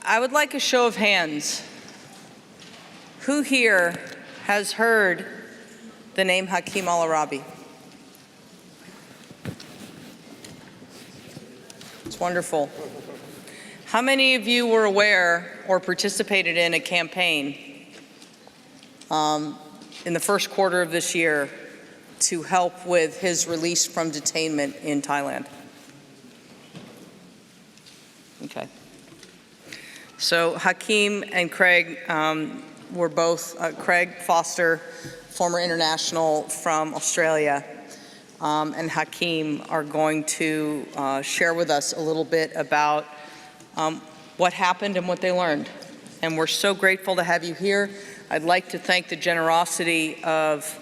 I would like a show of hands. Who here has heard the name Hakeem Al Araibi? It's wonderful. How many of you were aware or participated in a campaign in the first quarter of this year to help with his release from detainment in Thailand? Okay. So Hakeem and Craig were both, Craig Foster, former international from Australia, and Hakeem are going to share with us a little bit about what happened and what they learned. And we're so grateful to have you here. I'd like to thank the generosity of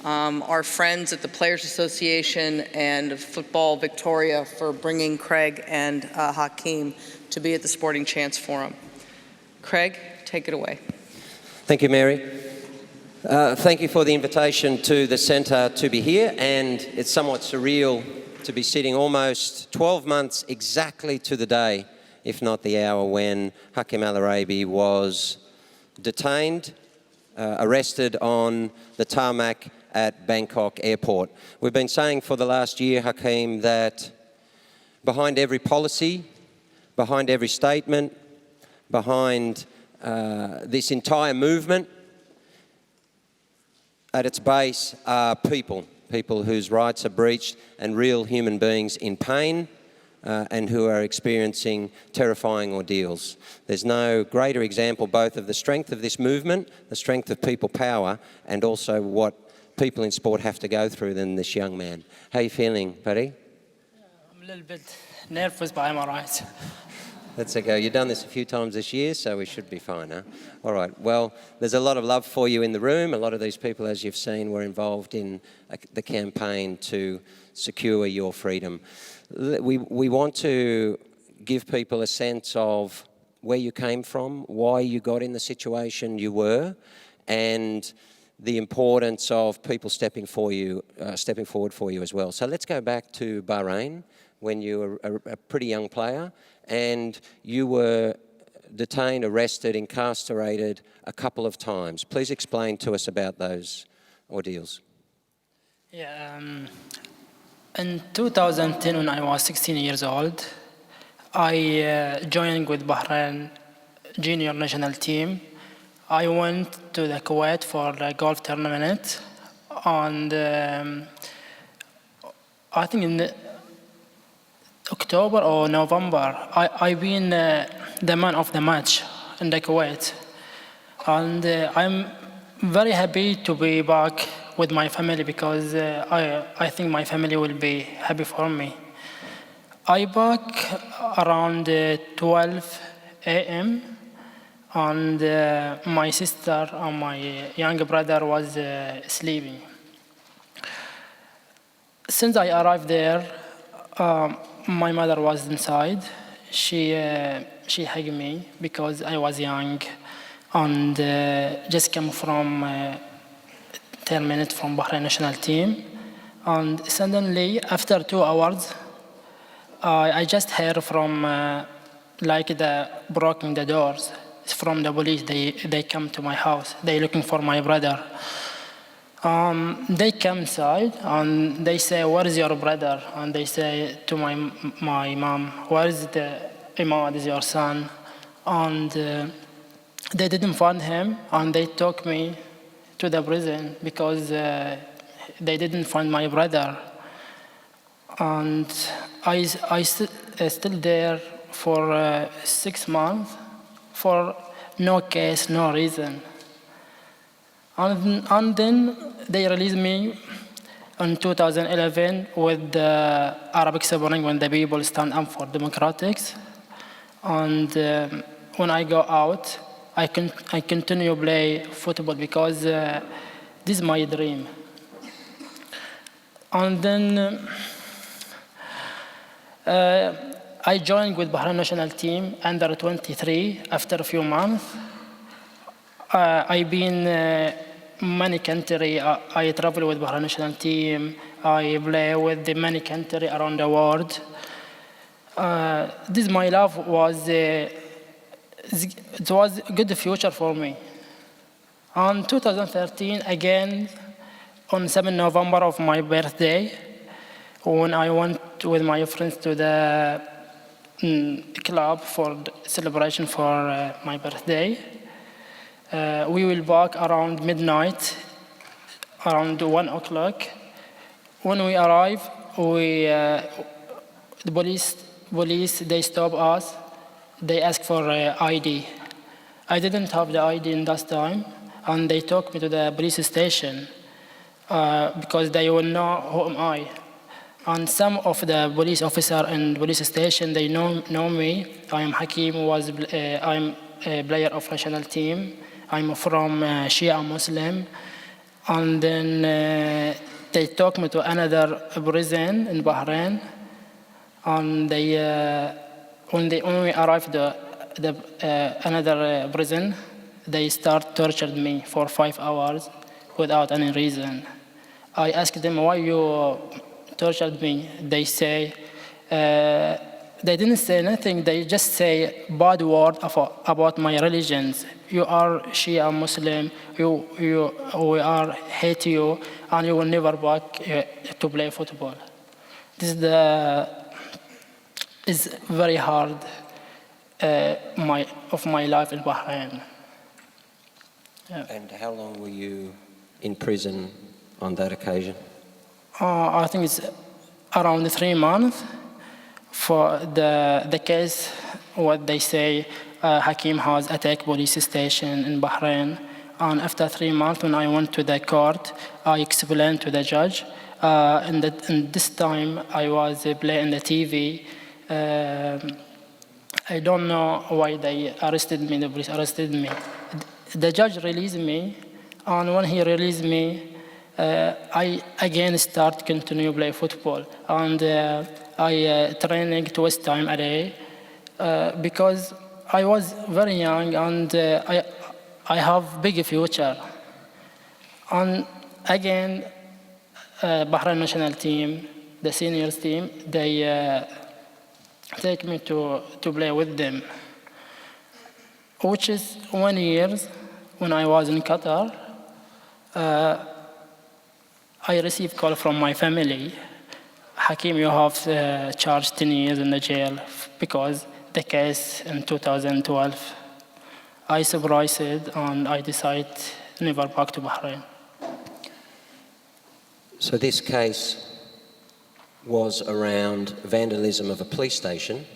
our friends at the Players Association and Football Victoria for bringing Craig and Hakeem to be at the Sporting Chance Forum. Craig, take it away. Thank you, Mary. Thank you for the invitation to the centre to be here, and it's somewhat surreal to be sitting almost 12 months exactly to the day, if not the hour, when Hakeem Al Araibi was detained, arrested on the tarmac at Bangkok Airport. We've been saying for the last year, Hakeem, that behind every policy, behind every statement, behind this entire movement, at its base are people whose rights are breached and real human beings in pain and who are experiencing terrifying ordeals. There's no greater example both of the strength of this movement, the strength of people power, and also what people in sport have to go through than this young man. How are you feeling, buddy? I'm a little bit nervous, but I'm all right. Let's go. You've done this a few times this year, so we should be fine, huh? All right. Well, there's a lot of love for you in the room. A lot of these people, as you've seen, were involved in the campaign to secure your freedom. We want to give people a sense of where you came from, why you got in the situation you were, and the importance of people stepping forward for you as well. So let's go back to Bahrain when you were a pretty young player, and you were detained, arrested, incarcerated a couple of times. Please explain to us about those ordeals. Yeah, in 2010, when I was 16 years old, I joined with Bahrain junior national team. I went to the Kuwait for the golf tournament, and I think in October or November, I been the man of the match in the Kuwait. And I'm very happy to be back with my family because I think my family will be happy for me. I back around 12 a.m. and my sister and my younger brother was sleeping. Since I arrived there, my mother was inside. She hugged me because I was young and just came from 10 minutes from Bahrain national team. And suddenly, after 2 hours, I just heard from like the breaking the doors from the police. They come to my house. They looking for my brother. They come inside and they say, "Where is your brother?" And they say to my mom, "Where is Imad, is your son?" And they didn't find him, and they took me to the prison because they didn't find my brother. And I still there for 6 months for no case, no reason. And then they released me in 2011 with the Arabic Spring, when the people stand up for democratics. And when I go out, I continue play football because this is my dream. And then I joined with Bahrain national team under 23 after a few months. I've been many countries. I travel with Bahrain national team. I play with the many countries around the world. This my love was it was a good future for me. On 2013, again, on 7 November of my birthday, when I went with my friends to the club for the celebration for my birthday, we will back around midnight, around 1 o'clock. When we arrive, the police, they stop us. They ask for ID. I didn't have the ID in that time, and they took me to the police station because they will know who am I. And some of the police officer in police station, they know me. I am Hakeem. I'm a player of national team. I'm from Shia Muslim. And then they took me to another prison in Bahrain. And when we arrived at another prison, they tortured me for 5 hours without any reason. I asked them, why you tortured me? They say, they didn't say nothing. They just say bad word about my religions. You are Shia Muslim. We hate you, and you will never back to play football. This is very hard of my life in Bahrain. Yeah. And how long were you in prison on that occasion? I think it's around 3 months for the case. What they say, Hakeem has attacked police station in Bahrain. And after 3 months, when I went to the court, I explained to the judge. And this time, I was playing the TV. I don't know why they arrested me. The police arrested me. The judge released me, and when he released me, I again continue play football, and I training twice time a day because I was very young and I have big future. And again, Bahrain national team, the seniors team, they take me to play with them, which is 1 year when I was in Qatar. I received call from my family. Hakeem, you have charged 10 years in the jail because the case in 2012. I surprised and I decided never back to Bahrain. So this case was around vandalism of a police station.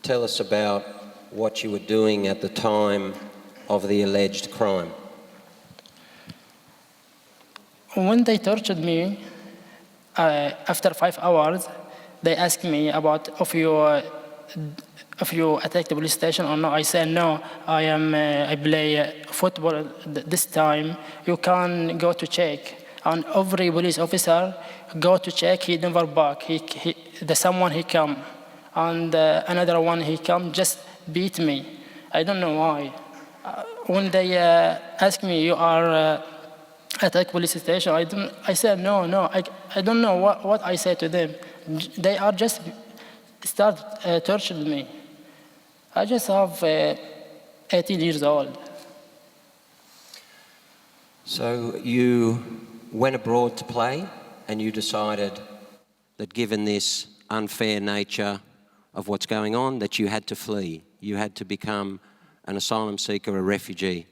Tell us about what you were doing at the time of the alleged crime. When they tortured me, after 5 hours, they asked me about if you attacked the police station or not. I said no. I play football this time. You can go to check. And every police officer go to check. He never back. Someone he come, and another one he come just beat me. I don't know why. When they asked me, you are attack police station, I said no. I don't know what I said to them. They are just start torturing me. I just have 18 years old. So you went abroad to play, and you decided that given this unfair nature of what's going on, that you had to flee. You had to become an asylum seeker, a refugee.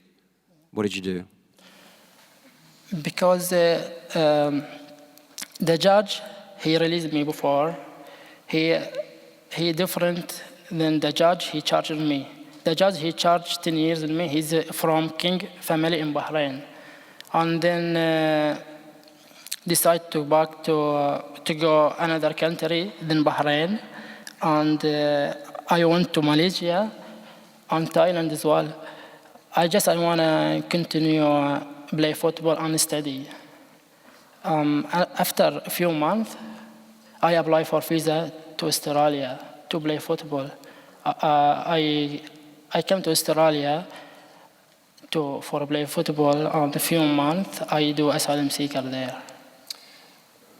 What did you do? Because the judge, he released me before. He different than the judge, he charged me. The judge, he charged 10 years in me. He's from King family in Bahrain. And then decided to go another country than Bahrain. And I went to Malaysia and Thailand as well. I want to continue play football and study. After a few months, I applied for visa to Australia to play football. I came to Australia for play football. And a few months, I do asylum seeker there.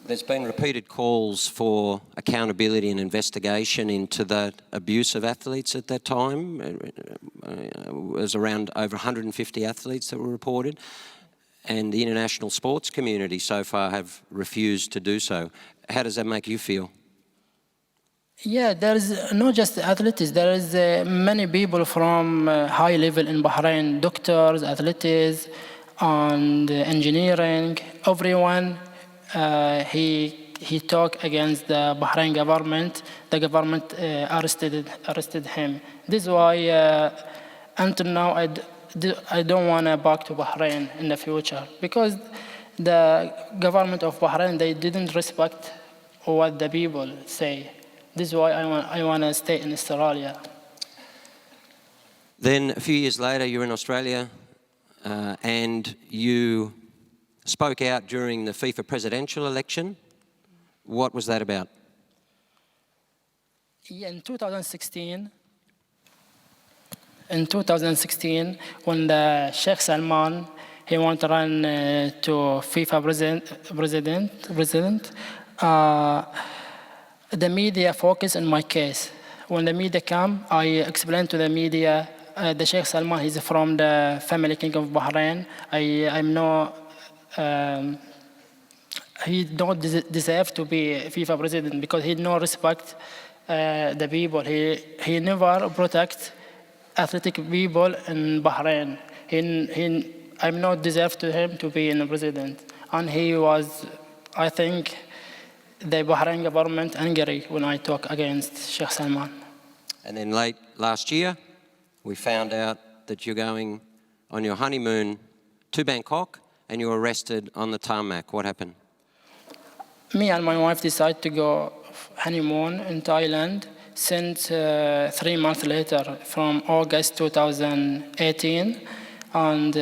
There's been repeated calls for accountability and investigation into the abuse of athletes at that time. It was around over 150 athletes that were reported, and the international sports community so far have refused to do so. How does that make you feel? Yeah, there is not just athletes. There is many people from high level in Bahrain, doctors, athletes, and engineering. Everyone, he talked against the Bahrain government. The government arrested him. This is why until now I don't want to back to Bahrain in the future, because the government of Bahrain, they didn't respect what the people say. This is why I want to stay in Australia. Then a few years later, you're in Australia and you spoke out during the FIFA presidential election. What was that about? Yeah, in 2016, when the Sheikh Salman, he want to run to FIFA president, the media focused on my case. When the media come, I explained to the media, the Sheikh Salman, he's from the family king of Bahrain. I'm not, he don't deserve to be FIFA president because he no respect the people. He never protect athletic people in Bahrain. I'm not deserve to him to be in president. And he was, I think, the Bahrain government angry when I talk against Sheikh Salman. And then late last year, we found out that you're going on your honeymoon to Bangkok and you were arrested on the tarmac. What happened? Me and my wife decided to go honeymoon in Thailand since 3 months later, from August 2018. And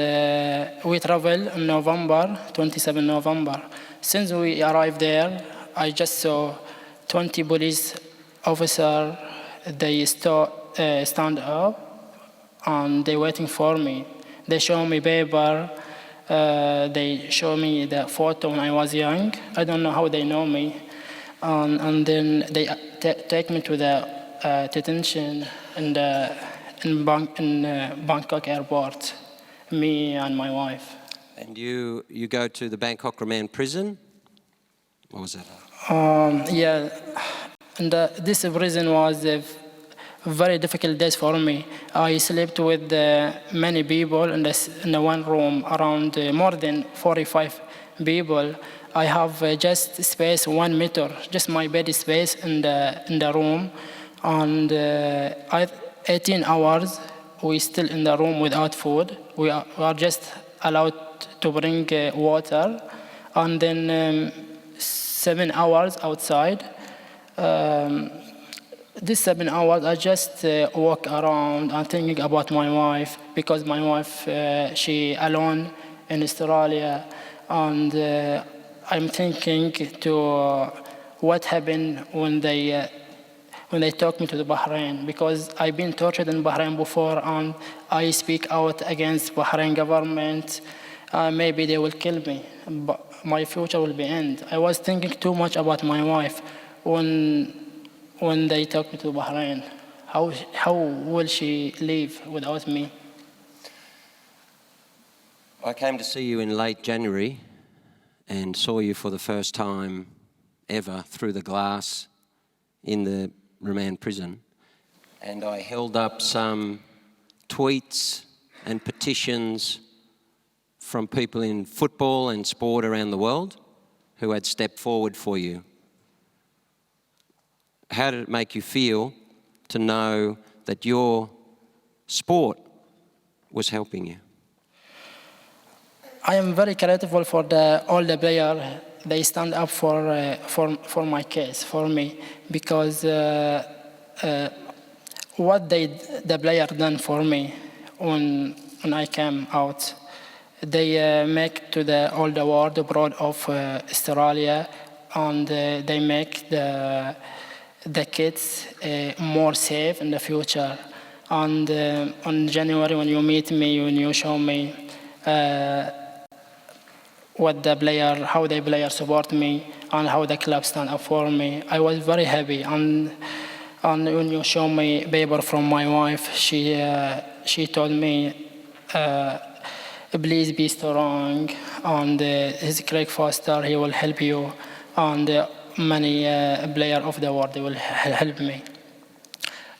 we traveled in November, 27 November. Since we arrived there, I just saw 20 police officers. They stand up and they waiting for me. They show me paper. They show me the photo when I was young. I don't know how they know me. And then they take me to the detention in Bangkok airport, me and my wife. And you go to the Bangkok remand prison? What was that? Yeah, and this prison was a very difficult days for me. I slept with many people in the one room, around more than 45 people. I have just space 1 meter, just my bed space in the room, and 18 hours we still in the room without food. We are just allowed to bring water, and then 7 hours outside. These 7 hours, I just walk around and thinking about my wife, because my wife, she alone in Australia, and I'm thinking to what happened when they took me to the Bahrain, because I've been tortured in Bahrain before, and I speak out against Bahrain government. Maybe they will kill me, but my future will be end. I was thinking too much about my wife when they took me to Bahrain. How will she live without me? I came to see you in late January and saw you for the first time ever through the glass in the remand prison. And I held up some tweets and petitions from people in football and sport around the world who had stepped forward for you. How did it make you feel to know that your sport was helping you? I am very grateful for all the players. They stand up for my case, for me, because what the player done for me when I came out, they make to all the world proud of Australia, and they make the kids more safe in the future. And on January, when you meet me, when you show me what the player, how the player support me, and how the club stand up for me. I was very happy. And when you show me paper from my wife, she told me, please be strong, and his Craig Foster, he will help you, and many players of the world will help me.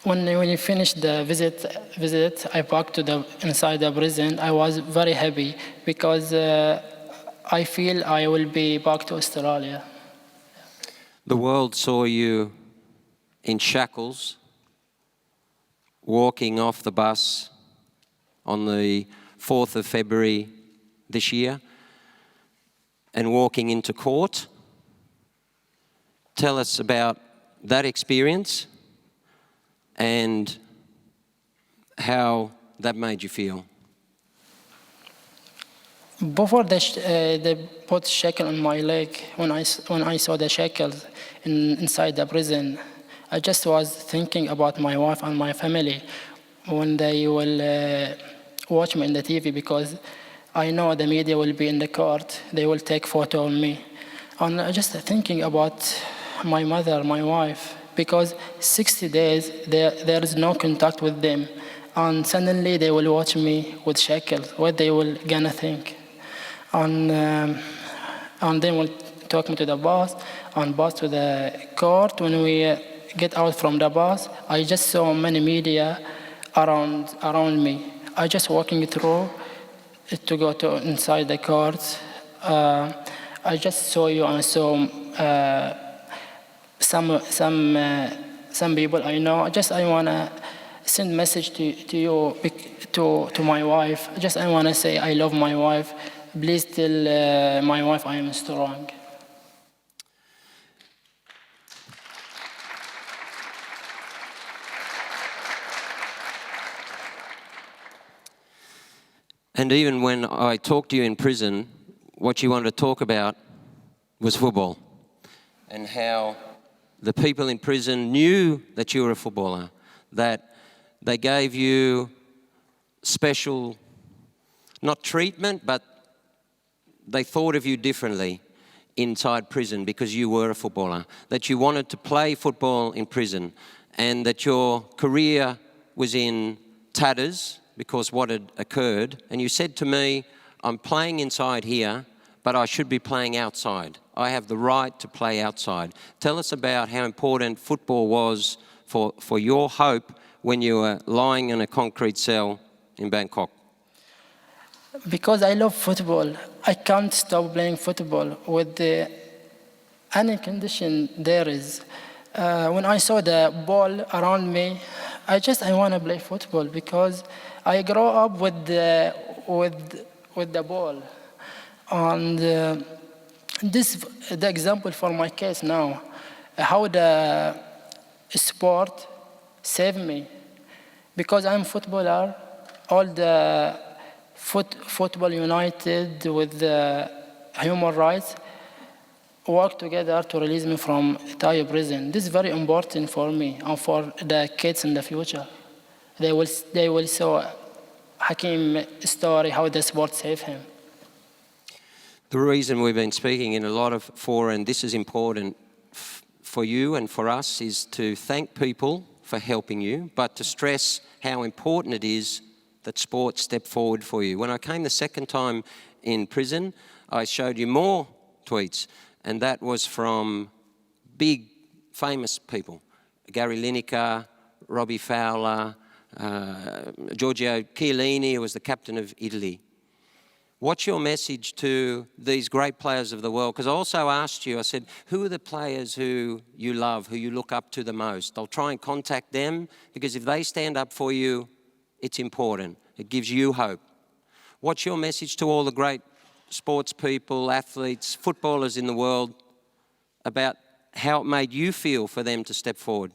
When you finish the visit, I back to the inside the prison. I was very happy because I feel I will be back to Australia. The world saw you in shackles, walking off the bus on the 4th of February this year, and walking into court. Tell us about that experience and how that made you feel. Before they put shackle on my leg, when I saw the shackles inside the prison, I just was thinking about my wife and my family when they will watch me in the TV, because I know the media will be in the court. They will take photo of me. And I just thinking about my mother, my wife, because 60 days there is no contact with them. And suddenly they will watch me with shackles. What they will gonna think? And then will talk me to the bus, and bus to the court. When we get out from the bus, I just saw many media around me. I just walking through to go to inside the court. I just saw you and saw some people I know. I wanna send message to you, to my wife. I wanna say I love my wife. Please tell my wife I am strong. And even when I talked to you in prison, what you wanted to talk about was football, and how the people in prison knew that you were a footballer, that they gave you special, not treatment, but they thought of you differently inside prison because you were a footballer, that you wanted to play football in prison, and that your career was in tatters because what had occurred. And you said to me, I'm playing inside here, but I should be playing outside. I have the right to play outside. Tell us about how important football was for your hope when you were lying in a concrete cell in Bangkok. Because I love football, I can't stop playing football with any condition there is. When I saw the ball around me, I want to play football because I grew up with the ball. And this is the example for my case now, how the sport saved me. Because I'm a footballer, all the Football United with the human rights work together to release me from Thai prison. This is very important for me and for the kids in the future. They will saw Hakeem's story, how the sport saved him. The reason we've been speaking in a lot of fora, and this is important for you and for us, is to thank people for helping you, but to stress how important it is that sport step forward for you. When I came the second time in prison, I showed you more tweets, and that was from big, famous people. Gary Lineker, Robbie Fowler, Giorgio Chiellini, who was the captain of Italy. What's your message to these great players of the world? Because I also asked you, I said, who are the players who you love, who you look up to the most? I'll try and contact them, because if they stand up for you, it's important. It gives you hope. What's your message to all the great sports people, athletes, footballers in the world about how it made you feel for them to step forward?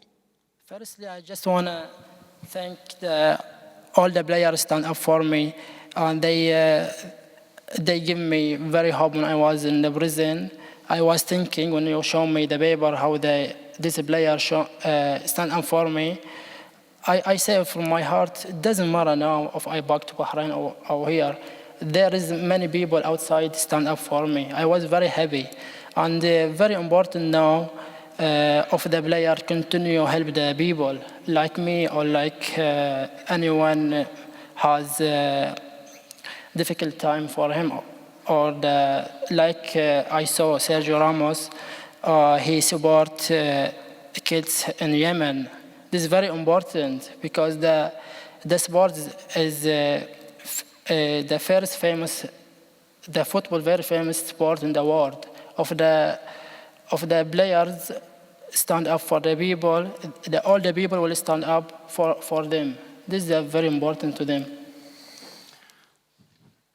Firstly, I just want to thank all the players stand up for me. And they give me very hope when I was in the prison. I was thinking when you show me the paper how this player stand up for me. I say from my heart, it doesn't matter now if I back to Bahrain or here. there is many people outside stand up for me. I was very happy. And very important now of the player continue help the people like me or like anyone has difficult time for him, or like I saw Sergio Ramos, he support kids in Yemen. This is very important because the sport is the first famous, the football very famous sport in the world. Of the players stand up for the people, all the people will stand up for them. This is very important to them.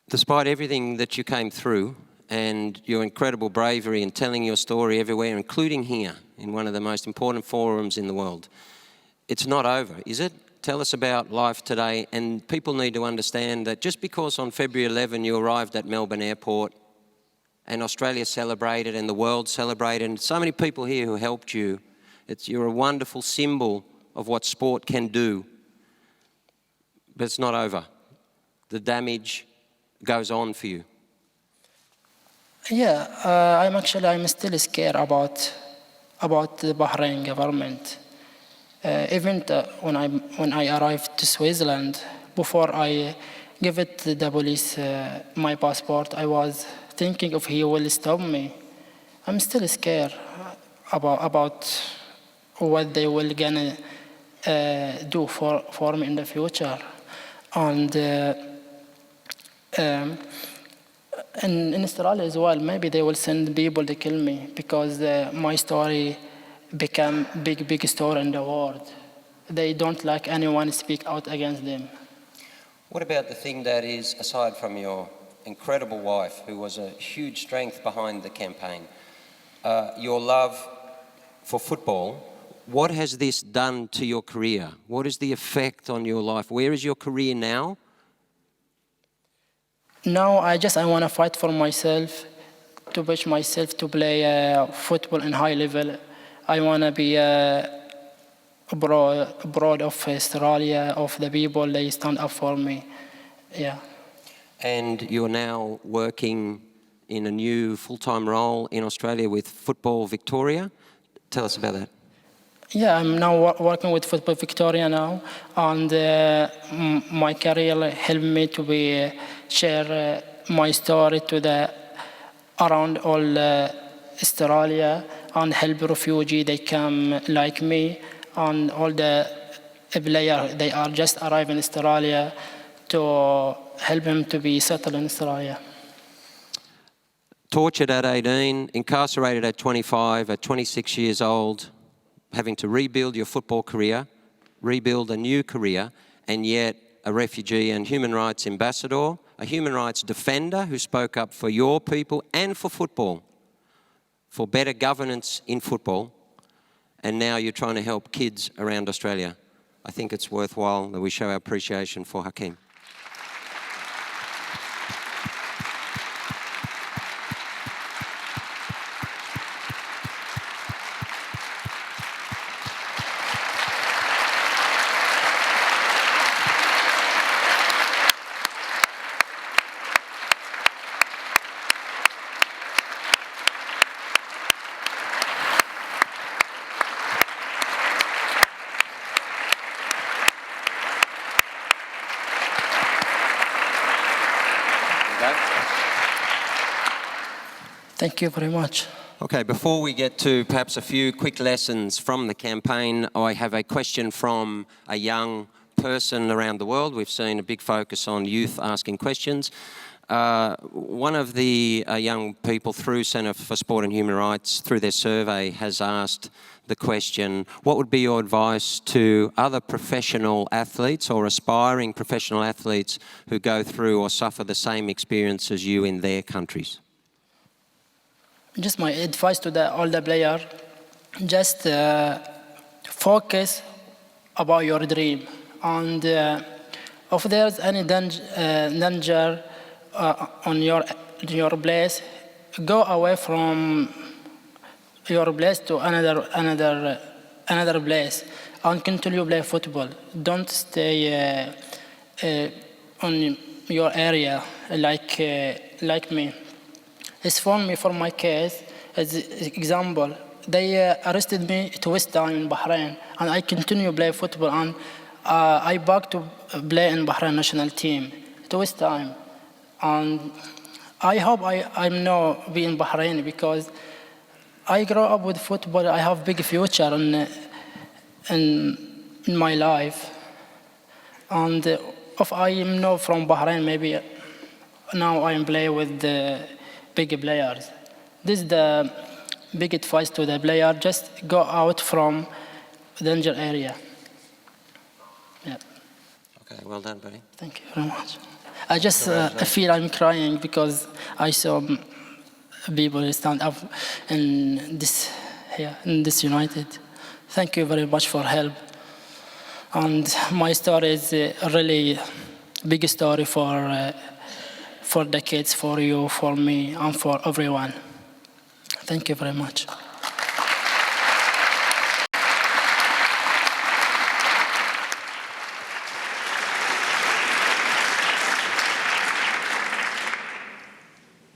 Despite everything that you came through and your incredible bravery in telling your story everywhere, including here in one of the most important forums in the world, it's not over, is it? Tell us about life today. And people need to understand that just because on February 11 you arrived at Melbourne Airport and Australia celebrated and the world celebrated, and so many people here who helped you, you're a wonderful symbol of what sport can do. But it's not over. The damage goes on for you. Yeah, I'm still scared about the Bahrain government. Even when I arrived to Switzerland, before I give it to the police my passport, I was thinking if he will stop me. I'm still scared about what they will gonna do for me in the future. And in Australia as well, maybe they will send people to kill me because my story became big story in the world. They don't like anyone speak out against them. What about the thing that is, aside from your incredible wife, who was a huge strength behind the campaign, your love for football? What has this done to your career? What is the effect on your life? Where is your career now? Now I want to fight for myself, to push myself to play football in high level. I want to be abroad of Australia, of the people, they stand up for me. Yeah. And you're now working in a new full-time role in Australia with Football Victoria. Tell us about that. Yeah, I'm now working with Football Victoria now, and my career helped me to share my story to around all Australia and help refugees. They come like me, and all the players, they are just arriving in Australia to help them to be settled in Australia. Tortured at 18, incarcerated at 25, at 26 years old, having to rebuild your football career, rebuild a new career, and yet a refugee and human rights ambassador, a human rights defender who spoke up for your people and for football, for better governance in football, and now you're trying to help kids around Australia. I think it's worthwhile that we show our appreciation for Hakeem. Thank you very much. Okay, before we get to perhaps a few quick lessons from the campaign, I have a question from a young person around the world. We've seen a big focus on youth asking questions. One of the young people through Centre for Sport and Human Rights, through their survey, has asked the question, what would be your advice to other professional athletes or aspiring professional athletes who go through or suffer the same experience as you in their countries? Just my advice to all the players, just focus about your dream. And if there's any danger on your place, go away from your place to another place and continue play football. Don't stay on your area. like me. It's for me, for my case, as example, they arrested me to West time in Bahrain, and I continue play football, and I back to play in Bahrain national team to West time, and I hope I'm now be in Bahrain because I grow up with football. I have big future in my life, and if I am now from Bahrain, maybe now I am play with the big players. This is the big advice to the player: just go out from danger area. Yeah. Okay, well done, buddy. Thank you very much. I just feel I'm crying because I saw people stand up in this here in this United. Thank you very much for help. And my story is a really big story for the kids, for you, for me, and for everyone. Thank you very much.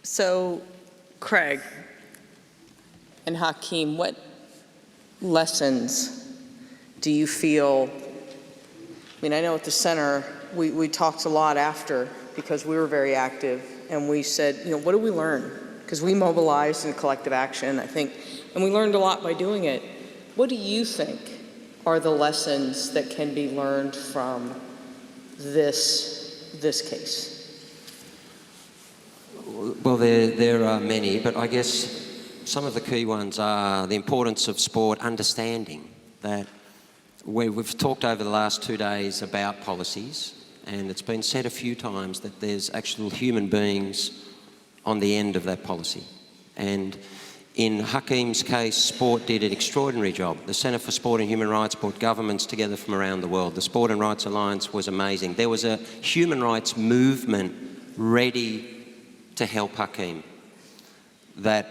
So, Craig and Hakeem, what lessons do you feel? I mean, I know at the center, we talked a lot after because we were very active, and we said, you know, what did we learn? Because we mobilized in collective action, I think, and we learned a lot by doing it. What do you think are the lessons that can be learned from this case? Well, there are many, but I guess some of the key ones are the importance of sport, understanding that we've talked over the last 2 days about policies, and it's been said a few times that there's actual human beings on the end of that policy. And in Hakeem's case, sport did an extraordinary job. The Centre for Sport and Human Rights brought governments together from around the world. The Sport and Rights Alliance was amazing. There was a human rights movement ready to help Hakeem that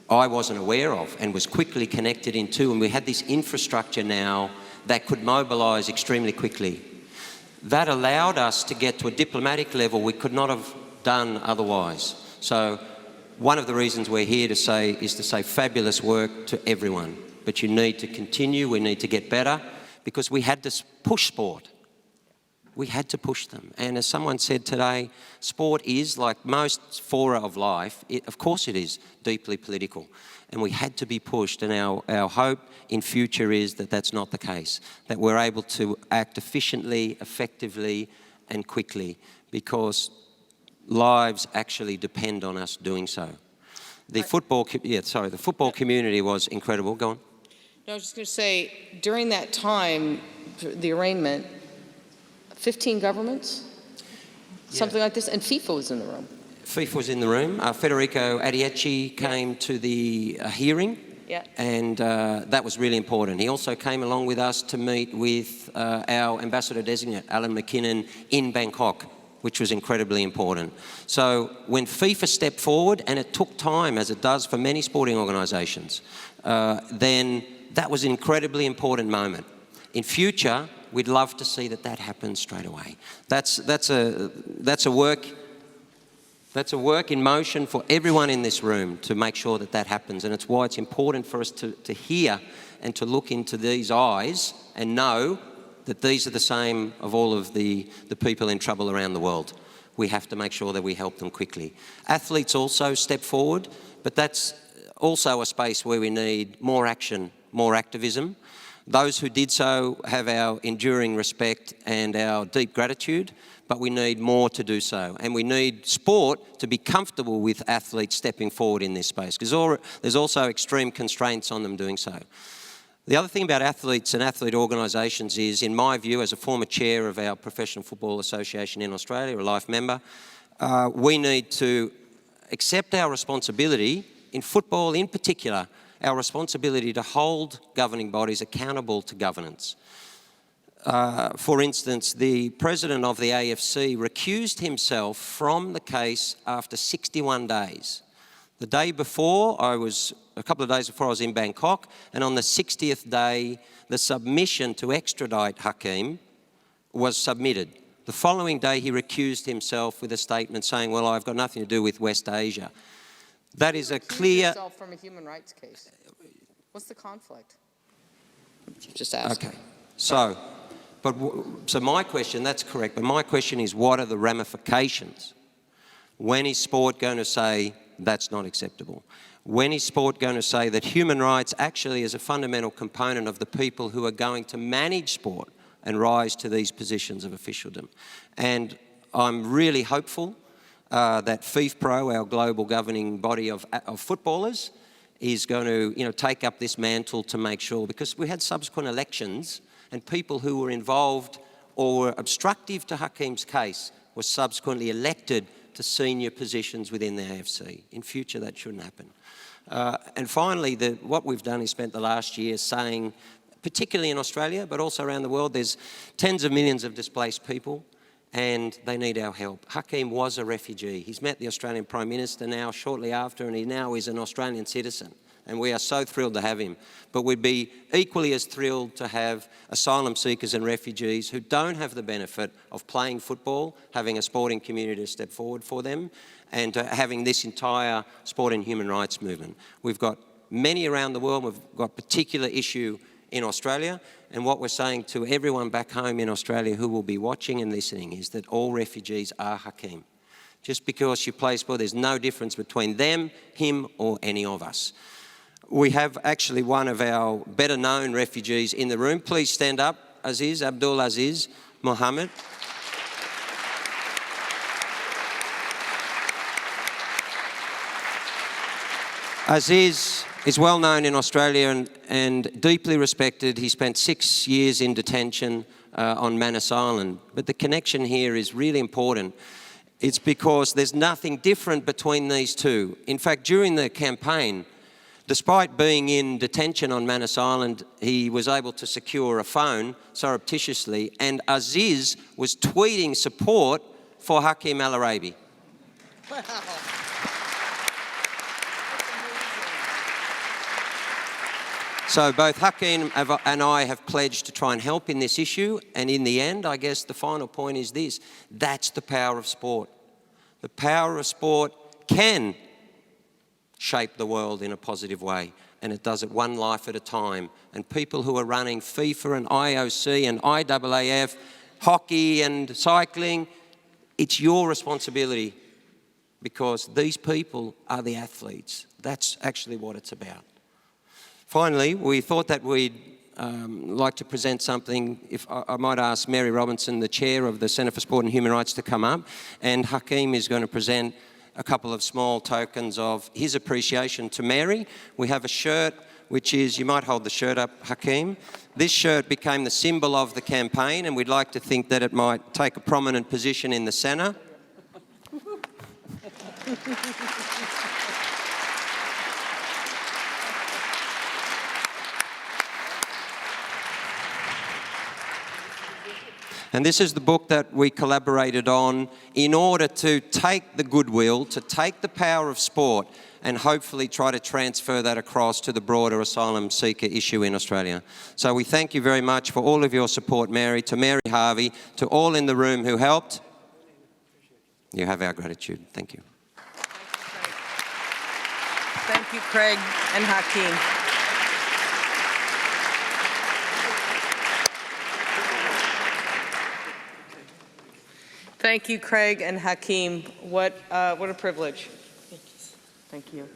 I wasn't aware of and was quickly connected into, and we had this infrastructure now that could mobilise extremely quickly. That allowed us to get to a diplomatic level we could not have done otherwise. So one of the reasons we're here is to say fabulous work to everyone, but you need to continue, we need to get better, because we had to push sport. We had to push them. And as someone said today, sport is, like most fora of life, of course it is deeply political. And we had to be pushed. And our hope in future is that that's not the case, that we're able to act efficiently, effectively, and quickly, because lives actually depend on us doing so. The football community was incredible. Go on. No, I was just going to say, during that time, the arraignment, 15 governments, something like this, and FIFA was in the room. FIFA was in the room. Federico Adiecci came to the hearing, and that was really important. He also came along with us to meet with our ambassador-designate, Alan McKinnon, in Bangkok, which was incredibly important. So when FIFA stepped forward, and it took time, as it does for many sporting organisations, then that was an incredibly important moment. In future, we'd love to see that happens straight away. That's a work in motion for everyone in this room to make sure that happens, and it's why it's important for us to hear and to look into these eyes and know that these are the same of all of the people in trouble around the world. We have to make sure that we help them quickly. Athletes also step forward, but that's also a space where we need more action, more activism. Those who did so have our enduring respect and our deep gratitude, but we need more to do so. And we need sport to be comfortable with athletes stepping forward in this space, because there's also extreme constraints on them doing so. The other thing about athletes and athlete organisations is, in my view, as a former chair of our Professional Football Association in Australia, a life member, we need to accept our responsibility, in football in particular, our responsibility to hold governing bodies accountable to governance. For instance, the president of the AFC recused himself from the case after 61 days. The day before, a couple of days before, I was in Bangkok, and on the 60th day, the submission to extradite Hakeem was submitted. The following day, he recused himself with a statement saying, well, I've got nothing to do with West Asia. That is a clear... yourself from a human rights case. What's the conflict? Just ask. Okay. So my question, that's correct, but my question is, what are the ramifications? When is sport going to say that's not acceptable? When is sport going to say that human rights actually is a fundamental component of the people who are going to manage sport and rise to these positions of officialdom? And I'm really hopeful that FIFPro, our global governing body of footballers, is going to take up this mantle to make sure, because we had subsequent elections and people who were involved or were obstructive to Hakeem's case were subsequently elected to senior positions within the AFC. In future, that shouldn't happen. And finally, what we've done is spent the last year saying, particularly in Australia, but also around the world, there's tens of millions of displaced people and they need our help. Hakeem was a refugee. He's met the Australian Prime Minister now shortly after, and he now is an Australian citizen. And we are so thrilled to have him. But we'd be equally as thrilled to have asylum seekers and refugees who don't have the benefit of playing football, having a sporting community to step forward for them, and having this entire sport and human rights movement. We've got many around the world. We've got particular issue in Australia, and what we're saying to everyone back home in Australia who will be watching and listening is that all refugees are Hakeem. Just because you play sport, there's no difference between them, him, or any of us. We have actually one of our better known refugees in the room. Please stand up, Aziz, Abdul Aziz Mohammed. Aziz is well known in Australia and deeply respected. He spent 6 years in detention on Manus Island. But the connection here is really important. It's because there's nothing different between these two. In fact, during the campaign, despite being in detention on Manus Island, he was able to secure a phone surreptitiously, and Aziz was tweeting support for Hakeem Al Araibi. Wow. So both Hakeem and I have pledged to try and help in this issue, and in the end, I guess the final point is this: that's the power of sport. The power of sport can shape the world in a positive way, and it does it one life at a time. And people who are running FIFA and IOC and IAAF, hockey and cycling, it's your responsibility, because these people are the athletes. That's actually what it's about. Finally, we thought that we'd like to present something. If I might ask Mary Robinson, the chair of the Centre for Sport and Human Rights, to come up, and Hakeem is going to present a couple of small tokens of his appreciation to Mary. We have a shirt, which is, you might hold the shirt up, Hakeem. This shirt became the symbol of the campaign, and we'd like to think that it might take a prominent position in the centre. And this is the book that we collaborated on in order to take the goodwill, to take the power of sport, and hopefully try to transfer that across to the broader asylum seeker issue in Australia. So we thank you very much for all of your support, Mary, to Mary Harvey, to all in the room who helped. You have our gratitude. Thank you. Thank you, Craig and Hakeem. Thank you, Craig and Hakeem. What a privilege. Thank you.